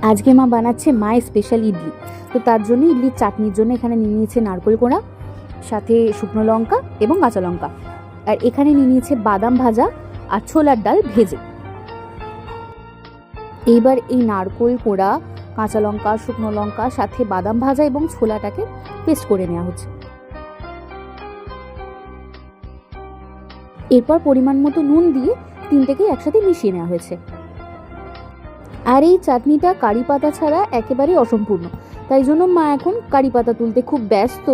আজকে মা বানাচ্ছে মায়ের স্পেশাল ইডলি। তো তার জন্য ইডলির চাটনির জন্য এখানে নিয়ে নিয়েছে নারকেল কোড়া, সাথে শুকনো লঙ্কা এবং কাঁচা লঙ্কা, আর এখানে নিয়ে নিয়েছে বাদাম ভাজা আর ছোলার ডাল ভেজে। এইবার এই নারকেল কোড়া, কাঁচা লঙ্কা, শুকনো লঙ্কা সাথে বাদাম ভাজা এবং ছোলাটাকে পেস্ট করে নেওয়া হচ্ছে। এরপর পরিমাণ মতো নুন দিয়ে তিনটেকে একসাথে মিশিয়ে নেওয়া হয়েছে। আর এই চাটনিটা কারি পাতা ছাড়া একেবারেই অসম্পূর্ণ, তাই জন্য মা এখন কারি পাতা তুলতে খুব ব্যস্ত।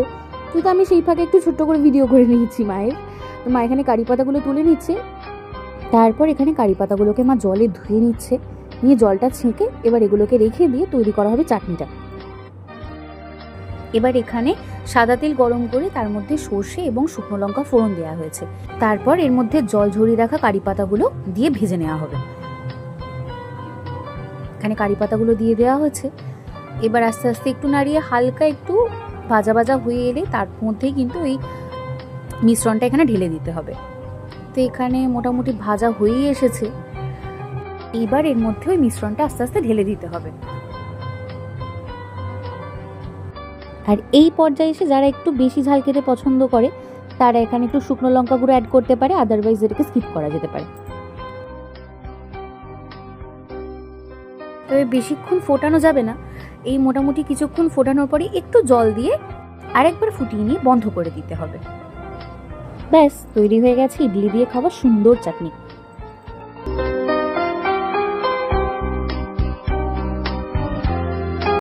কিন্তু আমি সেই ফাঁকে একটু ছোট্ট করে ভিডিও করে নিয়েছি মায়ের। তো মা এখানে কারি পাতাগুলো তুলে নিচ্ছে, তারপর এখানে কারি পাতাগুলোকে মা জলে ধুয়ে নিচ্ছে, নিয়ে জলটা ছেঁকে এবার এগুলোকে রেখে দিয়ে তৈরি করা হবে চাটনিটা। এবার এখানে সাদা তেল গরম করে তার মধ্যে সর্ষে এবং শুকনো লঙ্কা ফোড়ন দেওয়া হয়েছে। তারপর এর মধ্যে জল ঝরিয়ে রাখা কারি পাতাগুলো দিয়ে ভেজে নেওয়া হবে। এখানে কারি পাতাগুলো দিয়ে দেওয়া হয়েছে। এবার আস্তে আস্তে একটু নাড়িয়ে হালকা একটু ভাজা ভাজা হয়ে এলে তার মধ্যেই কিন্তু এই মিশ্রণটা এখানে ঢেলে দিতে হবে। তো এখানে মোটামুটি ভাজা হয়েই এসেছে। এবার এর মধ্যে ওই মিশ্রণটা আস্তে আস্তে ঢেলে দিতে হবে। আর এই পর্যায়ে এসে যারা একটু বেশি ঝাল খেতে পছন্দ করে তারা এখানে একটু শুকনো লঙ্কা গুঁড়ো অ্যাড করতে পারে, আদারওয়াইজ এটাকে স্কিপ করা যেতে পারে। তবে বেশিক্ষণ ফোটানো যাবে না, এই মোটামুটি কিছুক্ষণ ফোটানোর পরে একটু জল দিয়ে আরেকবার ফুটিয়ে নিয়ে বন্ধ করে দিতে হবে। ব্যাস তৈরি হয়ে গেছে ইডলি দিয়ে খাওয়া সুন্দর চাটনি।